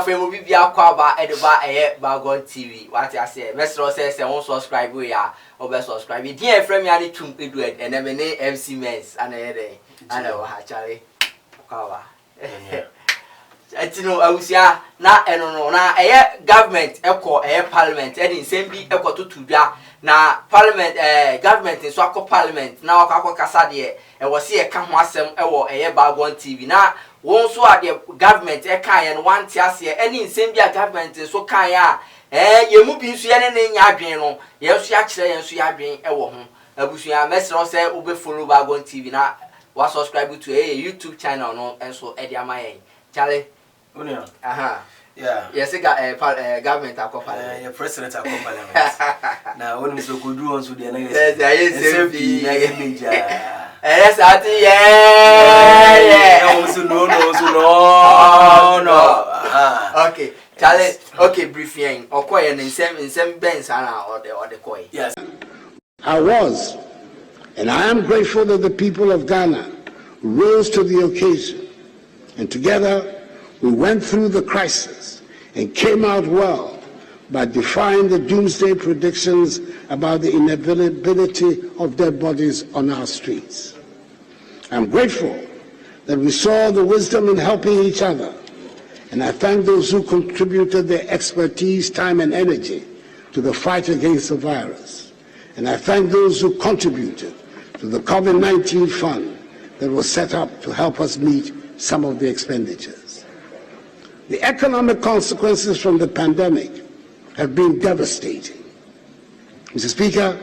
afei mo bibia kwaba edeba Bagon TV what I say mesro say won subscribe we ya obe subscribe din e frame ya ni twum Edward ene me ne MC Mens ana yede ana wa ha chale kwaba etino awusia na eno no na government ekọ parliament edi nsem bi ekọ totudwa na parliament government nso akọ parliament na akọ kasa de wo se e ka ho asem ewo Bagon TV na won so ade government e kan ye no wan ti ase eni nsem bi a government so kan ya yemu bi nso ye ne nya adwen no ye so ya kire ye nso ya adwen ewo ho abusua mesro se obe follow Bagon TV na wa subscribe to YouTube channel no enso e de amayen chale aha yeah yes government akọ parliament your president akọ parliament na woni so ko duru on so de na yes na ye meja yes ati yeah no okay chale okay briefing okoye nsem bens ana or the koi yes I was and I am grateful that the people of Ghana rose to the occasion and together we went through the crisis and came out well by defying the doomsday predictions about the inevitability of dead bodies on our streets. I'm grateful that we saw the wisdom in helping each other, and I thank those who contributed their expertise, time, and energy to the fight against the virus. And I thank those who contributed to the COVID-19 fund that was set up to help us meet some of the expenditures. The economic consequences from the pandemic have been devastating. Mr. Speaker,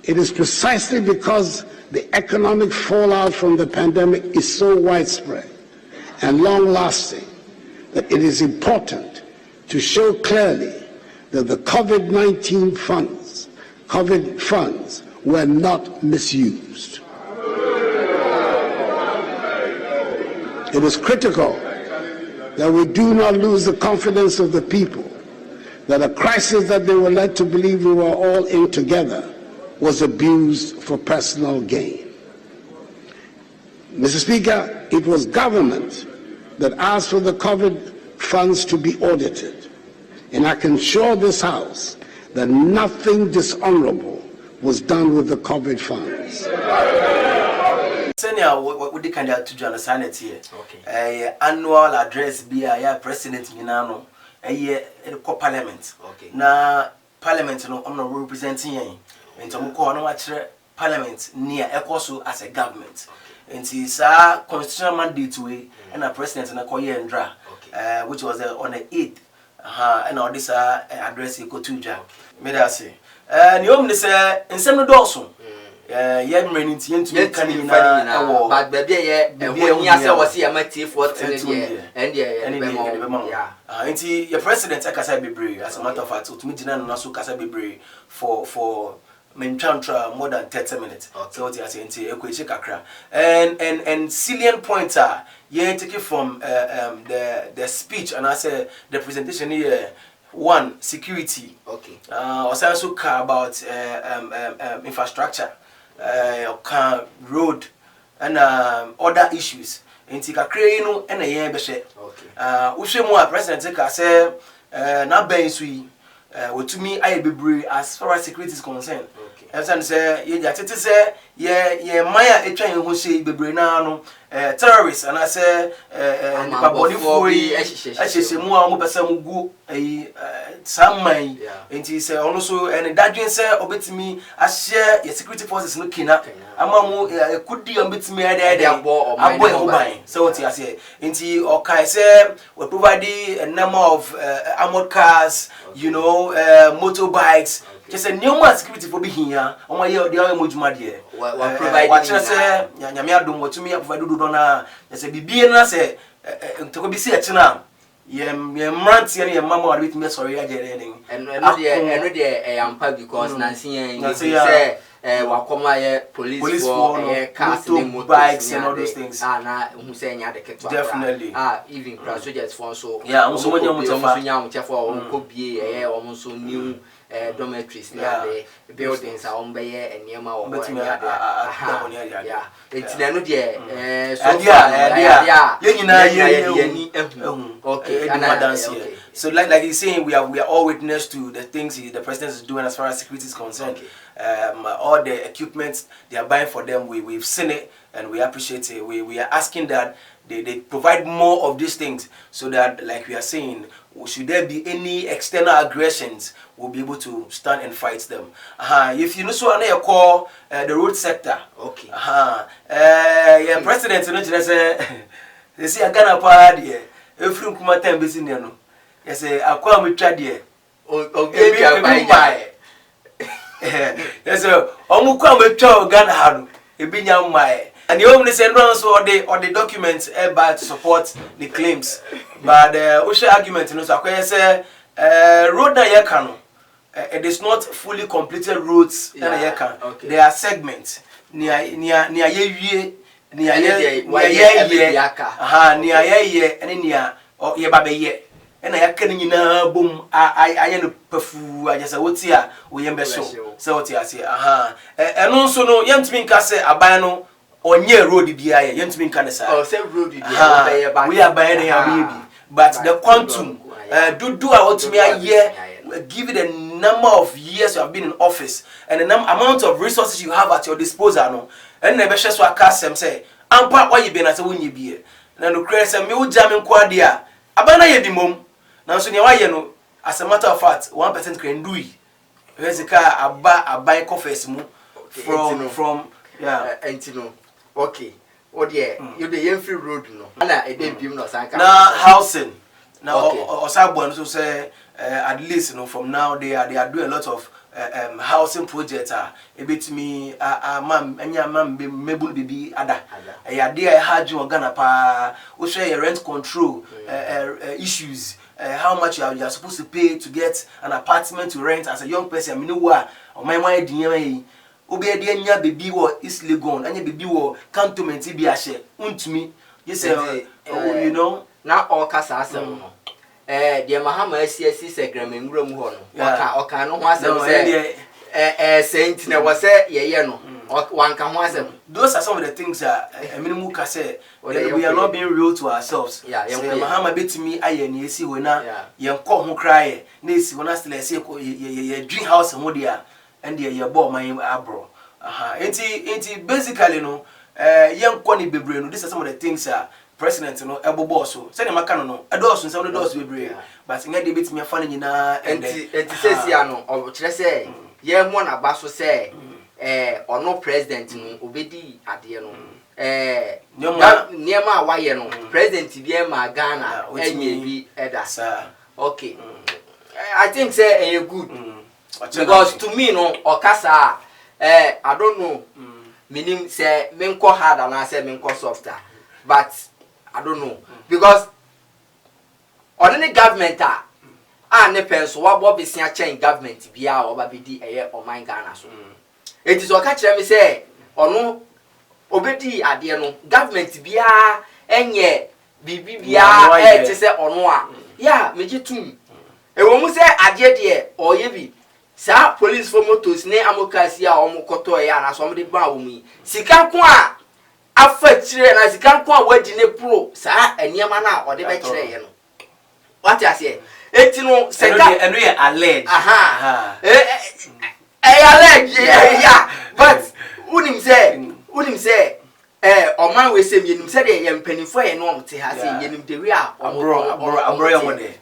it is precisely because the economic fallout from the pandemic is so widespread and long-lasting that it is important to show clearly that the COVID-19 funds were not misused. It is critical that we do not lose the confidence of the people that a crisis that they were led to believe we were all in together was abused for personal gain. Mr. Speaker, it was government that asked for the COVID funds to be audited, and I can assure this House that nothing dishonorable was done with the COVID funds. Senior, what the candidate to join the Senate here? Okay. Annual address be a president Minano, a year in parliament. Okay. Na parliament no, I'm not representing you. And to move on, parliament near Ecoso as a government. And it's a constitutional mandate way, and a president and a Koya and Dra, which was on the 8th. And all this address you go to Jack. May I say? And you only say, in some Dawson. Yeah, many things you can but baby, yeah, was here, my teeth for 10 years, and yeah, and your president, I can be brave, as a matter of fact, to me, Dinan and also can be brave for Mentantra more than 30 minutes. So, what I say, and salient pointer, yeah, take it from the speech, and I say the presentation here. One, security. Okay. Also care about infrastructure. Road and other issues. And take a crane and a year beshe. Okay. We more president take say na ben sui. To me I be brave as far as security is concerned. Okay. And say ye tete say ye maya e twan ho say be brave na no terrorists and I say the body for ehye mu a mo pesa mu gu samman enti say also and that dream say obetimi ahye your security forces no kina ama mu kudi obetimi ade abo oban so what you say enti okay say we provide a number of armored cars, you know, motorbikes. Just a new security for being here. On my year, the other Mujuma dear. What provide what you say? Yamia don't want to me up for Dudona. There's a BB and I say, to be see it now. Manti and your mamma with me, sorry, I get anything. And I am because Nancy say, wakoma police for cars and bikes and all those things. Na who say nya de keto. Definitely. Even crash soldiers for so. Yeah, also when you nya for on bie almost new dormitories near the buildings are on be and near my yeah. It's no there so okay. So like he's saying, we are all witness to the things the president is doing as far as security is concerned. All the equipment they are buying for them, we've seen it and we appreciate it. We are asking that they provide more of these things so that, like we are saying, should there be any external aggressions, we'll be able to stand and fight them. If you know so I call the road sector. Okay. Yeah, president, you know, they see a Ghana party. If you come at them, busy, no. Yes, I call me Chadier. Yes, sir. Omukwam betwa Ghana ha ebinya mai. And the only send so the documents to support the claims. But the OSHA argument no so say road na yeka no it is not fully completed roads na yeka. There are segments near yewie near ye and near or ye babeye. And I can boom. I no perfu. I just woti a we yembe so. So what you say? And also no. Yentmin ka say abano onye road biya. Yentmin ka say. Oh, say road biya. We are buying baby. But the quantum, do I want me a year? Give it the number of years you have been in office and the amount of resources you have at your disposal. No, and never share so a cast them say. Ampa why you been as a win you be. Now no create some new jamming quadia. Abana ye di mom. Now, so no, as a matter of fact, 1% can do it. Where's the car? I buy coffee from okay. Oh dear, you the Yenfield Road no. Na e dey bim no sanka. Now housing. Now Osabon so say at least from now they are doing a lot of housing projects a bit me mam mebul bibi ada. Ya dey haju Ghana pa. We share your rent control issues. How much you are supposed to pay to get an apartment to rent as a young person. I mean, what or my mind, DNA, Obedia baby war is Legon, and your baby war cantonment be a share. Me, yes, you know, now all Casa. Dear Mahama, CSC, a gramming room one, or can once Saint never say, yeah, no. One can once. Those are some of the things that minimum can say. We are not being real to ourselves. Yeah, Mahama bit me. I and you see when I call who cry. This when I still say, your dream house and Modia, and your bought my abro. Ain't basically no young Connie Bebrino. This are some of the things president no elbow boss so say na maka no edoso some doors we brave but in dey bit me fani nyina and says ya no o kire say ye mo na ba so say ono president no obedi ade no niema awaye no president bi ma Ghana enye bi eda okay I think say good because to me no okasa I don't know meaning say menko hard and I say menko softer but I don't know because on any government ne penso wa bo besia chen government bia o ba bedi o man Ghana so it is o ka kire me say ono obedi ade no government bia enye bibi bia te say ono a ya mejitum e wo mu say ade de o ye bi sa police for motos ne amokasi a o mo koto ya na so mo de ba wo mu sika ko a afa kire na sika ko a wadi ne pro sa eniema na o de be kire ye no what you say eti no sika eno ye alleged alleged yeah but unim say o man we say yenim say de ye mpanifo ye no omte ha say yenim de we a abro ye mo de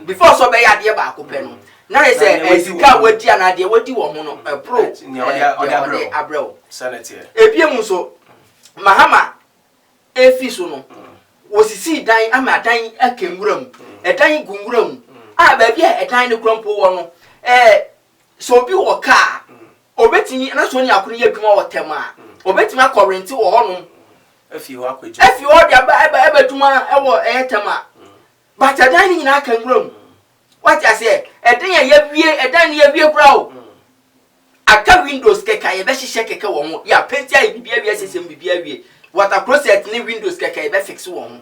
before so be ya de ba ko pe no na say sika wadi ana de wadi wo ho no pro ode abro senator ebiem so Mahama efiso no wosisi dan ama dan akenwuram edan gunwuram a ba bia edan ne krompo wo no so bi wo ka obetimi na so ni akoro ye dwuma wo tem a obetimi akorrenti wo ho no afi wo akwaji afi wo dia ba dwuma e wo tem a but edan ni na akenwuram what I say edan ye wie edan ye wie kura o aka windows keka ye be hihye keka wo ho ya penti ayi bibia wi asesem bibia wi water closet ni windows keka ye be fix wo ho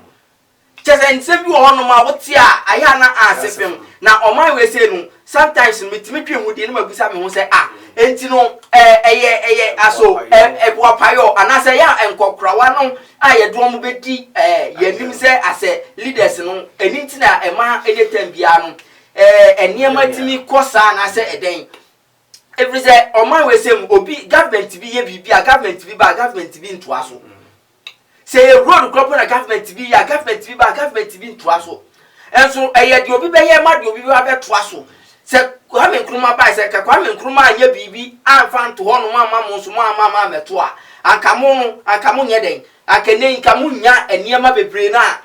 chese nsem bi wo ho no ma wote a aya na asefem na oman we say no sometimes metimi twe hu de no mabusa me ho say enti no eye aso eboa payo anase ya enkokrawa no aye do mo bedi yanim say ase leaders no eni nti na ema anytime bia no eniema timi kosa na se eden every say oman we say obi government bi ye bibia government bi ba government bi nto aso say road crop na government bi ya government bi ba government bi nto aso enso eye de obi be ye ma de obi ba be to aso se Kwame Nkrumah ba se Kwame Nkrumah anya bibi anfa nto ho no mama mo so mama meto a anka mo nye den akene nka mo nya eniema bebre na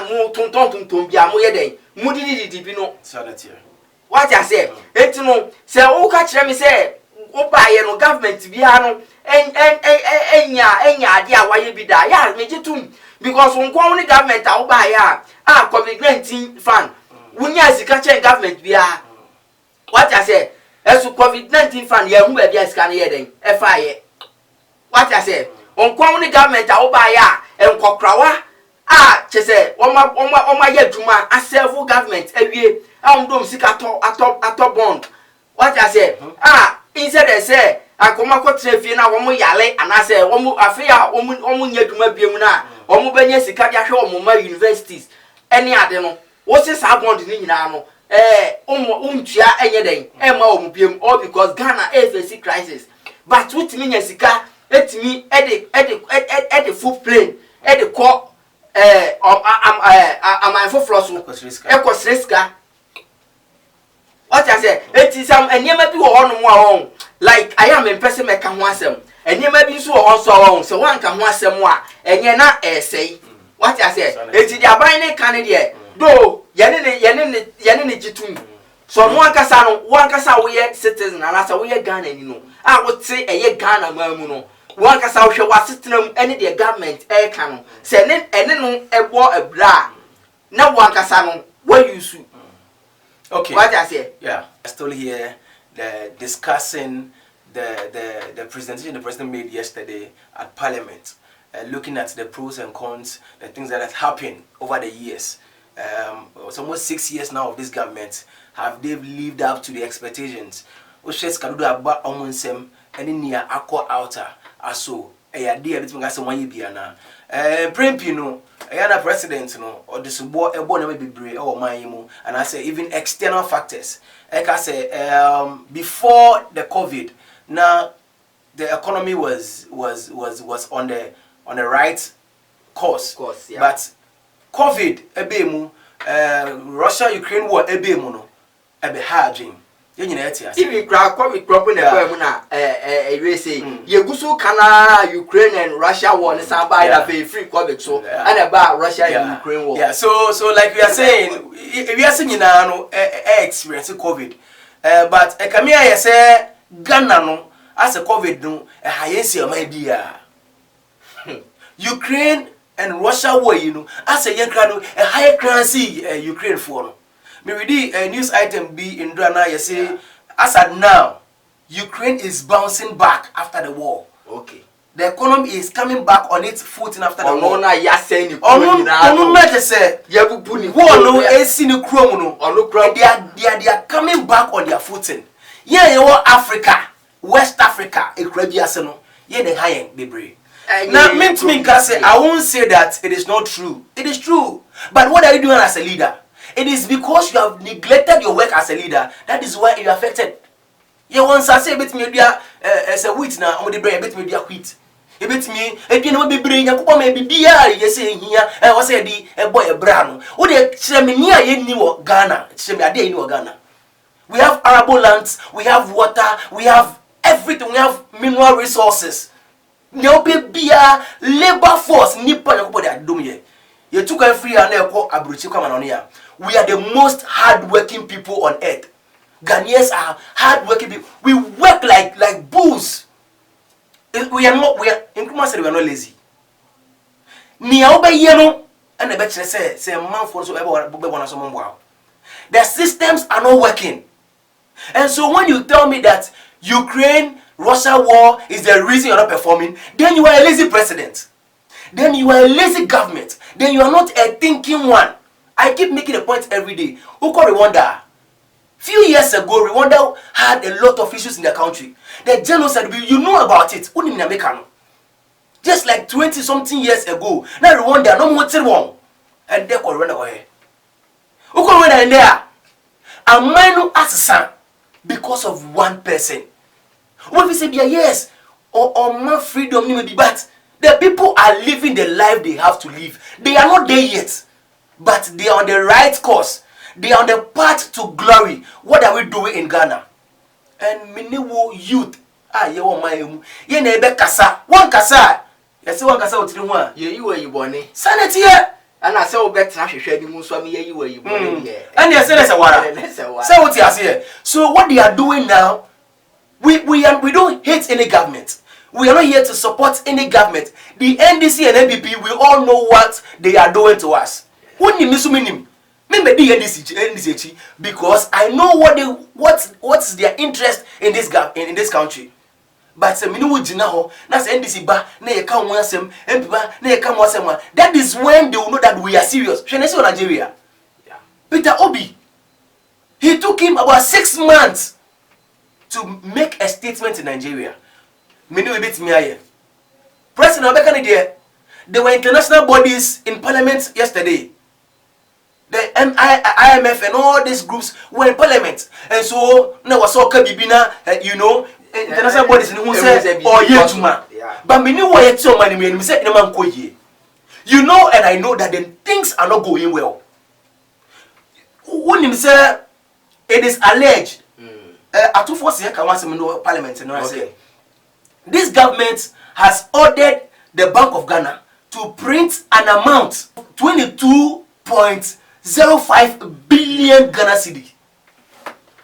mo tonton bia mo ye den mo didi bi no sanity what I say enti no se wo ka kire me se wo ba ye no government bia no enya ade a waye bi da ya mejitum because nko ni government a wo ba ya COVID-19 fan wunya sika chen government bia what I say esu COVID-19 fan ye hu ba bia sika na ye den e fa ye what I say nko ni government a wo ba ya enkokrawa chese oma ye dwuma aserve government awie dom sika ato bond what I say instead they say akoma ko trefie na wo mo yale anase wo mo afia wo mo nya dwuma biemu na wo mo benya sika dia hwe wo mo universities eni ade no wo se sa bond ni nyina no umtua enye den ma wo mo biemu all because Ghana face crisis but wutimi nya sika etimi ede full plane ede ko am for flosso ekosreska what I say it is eniema bi wo hono mo a like I am in person make ho asem eniema bi so wo so a so wan ka ho asem a enye na esei what I say it is the aban ne kan de do yene ne jitum so no ankasa no wo ankasa wo ye citizen anasa wo ye Ghana ni no wo te eye Ghana mamu no one kasa hwe wasetenam ene de government e ka no se ene no ebo abra na one kasa no what you su okay what I say yeah still here discussing the presentation the president made yesterday at parliament looking at the pros and cons the things that have happened over the years it's almost 6 years now of this government have they lived up to the expectations o shes kadudu aba omonsem ene nia akọ outer aso eyade a bitima gase wanye bia na prempi no eyana president no odisubo ebo na bebre e wo man mu and I say even external factors I can say before the COVID now the economy was on the right course yeah. But COVID ebemu Russia Ukraine war ebemu no ebe harding even COVID crop in the na we say you gusu kana Ukraine and Russia war ni by the free COVID so and about Russia and Ukraine war. Yeah, so like we are saying we are saying no experience COVID. But e come here say Ghana no as a COVID no e hayensi amaidia. Ukraine and Russia war you know as a yenkra no e high currency Ukraine for no. Me read a news item be in Drana you say as at now Ukraine is bouncing back after the war. Okay. The economy is coming back on its footing after the war. Na ya say ni Onu mete say yebubu ni war no esi ni krom no. They are coming back on their footing. Yeah, you Africa, West Africa, Ekrabia no. Yeah, the high bebre. Now, me say I won't say that it is not true. It is true. But what are you doing as a leader? It is because you have neglected your work as a leader. That is why you are affected. You want to say bit me dia as a wheat na o de bring bit me dia wheat. E bit me e bi na be bring yakopɔ ma bibia ye say hia e wo say di e boy e bra no. Wo de kire me ni a ye ni wo Ghana. Kire me ade ye ni wo Ghana. We have arable lands, we have water, we have everything, we have mineral resources. Ne be bia labor force nipa yakopɔ de adom ye. You took a free and abruchi come on here. We are the most hard-working people on earth. Ghanaians are hard-working people. We work like bulls. We are Nkrumah said we are not lazy. And the better say man for so the systems are not working. And so when you tell me that Ukraine Russia war is the reason you're not performing, then you are a lazy president. Then you are a lazy government. Then you are not a thinking one. I keep making a point every day. Who call Rwanda? Few years ago, Rwanda had a lot of issues in the country. The genocide, you know about it. Just like 20-something years ago. Now Rwanda, no more wrong. And they call Rwanda away. Who call Rwanda in there? A minor assassin because of one person. What we say, yes, or more freedom, but the people are living the life they have to live. They are not there yet, but they are on the right course. They are on the path to glory. What are we doing in Ghana? And many youth, you want my you neighbor kasa, one kasa. Yes, one kasa with one. You were you born. Sanity, and I saw better now. She said, "You must me. You were you born." And yes, that's a water. So what you say? So what they are doing now? We don't hate any government. We are not here to support any government. The NDC and NPP, we all know what they are doing to us. Because I know what's their interest in this country. But that is when they will know that we are serious. Nigeria. Peter Obi, he took him about 6 months to make a statement in Nigeria. President Obekane, there were international bodies in parliament yesterday. The IMF and all these groups were in parliament. And so, now was all Kabibina, international bodies in Hunse or Yetuma. But we knew why so many men said, you know, and I know that then things are not going well. When him say it is alleged, parliament, this government has ordered the Bank of Ghana to print an amount 22.05 billion Ghana cedi.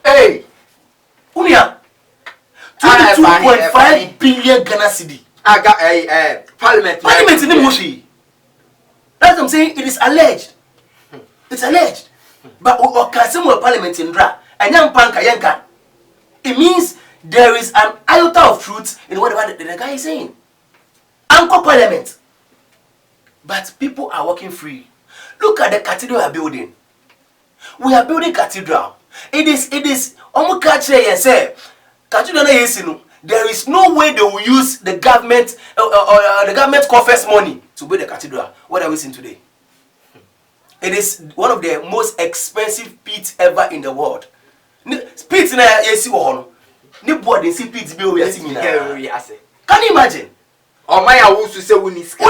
Hey, Unia, 22.5 billion Ghana cedi. I got parliament. Parliament in the Moshi. That's what I'm saying. It is alleged. It's alleged. But Okasimo parliament in Dra and young Panka Yanka. It means there is an iota of truth in whatever the guy is saying. Anchor parliament. But people are walking free. Look at the cathedral we are building. We are building cathedral. It is there is no way they will use the government the government coffers money to build the cathedral. What are we seeing today? It is one of the most expensive pits ever in the world. Pits na yesi wo ni board in pits be we asimi na. Can you imagine? O my awusu se uniska.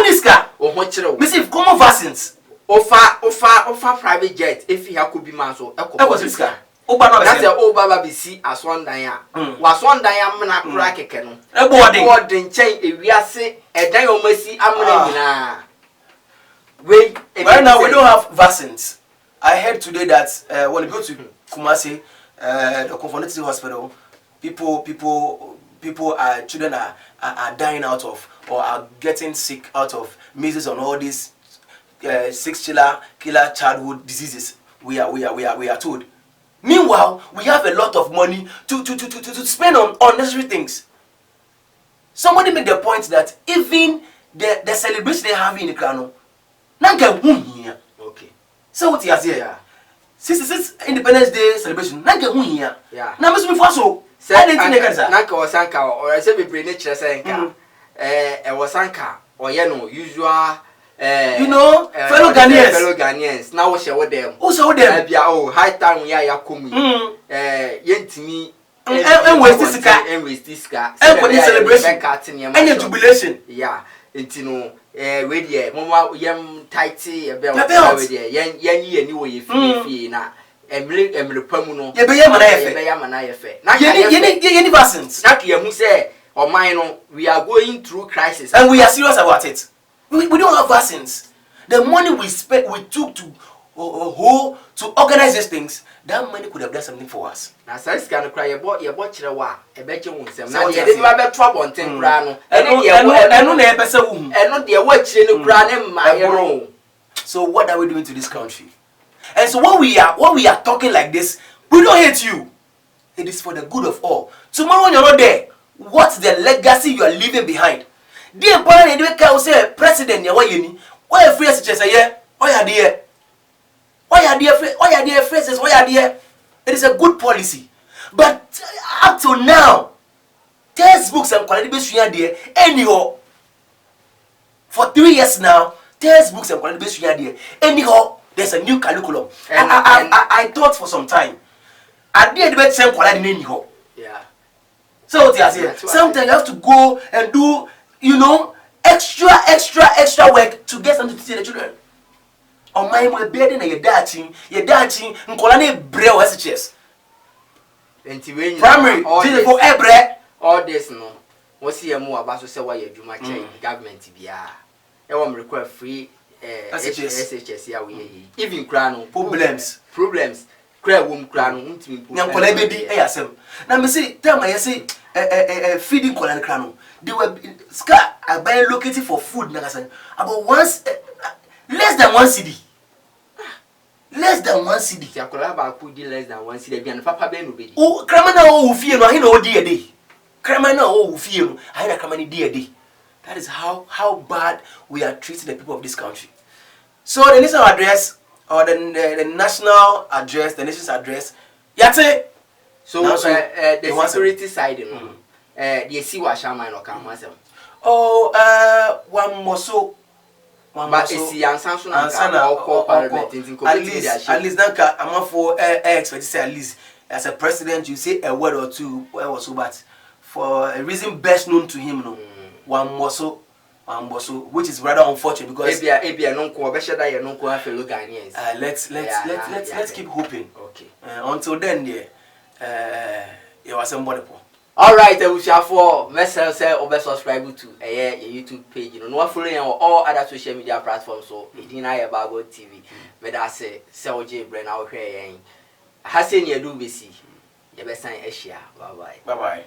O ho kire wo. Receive common vaccines. Ofa private jet if you could be man so ekosiska. That's the old baba bisi aswandan ya. Waswandan ya mna kura keke no. Board nchen ewiase edan omasi amna nyina. Right now we don't have vaccines. I heard today that when you go to Kumasi, the Community Hospital, children are dying out of or are getting sick out of measles and all these 6 killer childhood diseases. We are told. Meanwhile, we have a lot of money to spend on unnecessary things. Somebody made the point that even the celebration they have in the Krano, okay. So what you here? 66 Independence Day celebration. Yeah. Now Mr. Faso. Nanka was Sanka or I said we bring nature Sanka. Was Sanka or usual fellow Ghanaians. Now we share them. Also them. High time we are coming. Yentimi and waste this car. And for the celebration and your jubilation. Yeah. Intino radio mama yam tighty a bell yan anyway if na emre pamu no ye be yamana fe na ye vaccines na ke hu say o man no we are going through crisis and we are serious about it. We don't have vaccines. The money we took to organize these things, that money could have done something for us. Now, size can cry a boy, chira wa, a bet you won't say. Now, you have trouble on 10 grano, and no episode, and not the watch in the granum, my own. So, what are we doing to this country? And so, when we are talking like this, we don't hate you. It is for the good of all. Tomorrow, when you're not there, what's the legacy you are leaving behind? The important thing we say president ya wayeni. Why free SHS here? Why are there? Why are there phrases? Why are there? It is a good policy. But up to now, textbooks and quality based there anyhow. For 3 years now, textbooks and quality based there anyhow. There's a new curriculum. I thought for some time. I did the same quality anyhow. Yeah. So what you say? Sometimes you have to go and do, extra work to get something to teach the children. On my way, bedding and you're dancing, and colony brew SHS. Primary, for every all this no. What's here more about to say why you do my government to be I want require free SHS here we even crown problems. Cry womb crown to me. Young colony ASM. Now, me say, tell me, I say, feeding colony crown. They were scar I buy located for food, Nagasan. About once less than 1 cedi. Less than 1 cedi. Yakolaba could do less than 1 cedi and Papa Ben will be. Oh, Cramana who fear no, I know dear day. Cramana who fear no, I know Cramani dear day. That is how bad we are treating the people of this country. So the national address or the national address, the nation's address, yate. So the security side, the see what Shaman or come myself. Oh, one more so. But it's the answer at least that I'm for expect to say at least as a president you say a word or two where was so but for a reason best known to him no one more so which is rather unfortunate because let's keep hoping. Okay. Until then it was somebody. All right, we shall for myself say or subscribe to a YouTube page. No following on all other social media platforms. So it didn't about TV. But I say J Brain out here. Hassan, you do be see. You best sign Asia. Bye bye. Bye bye.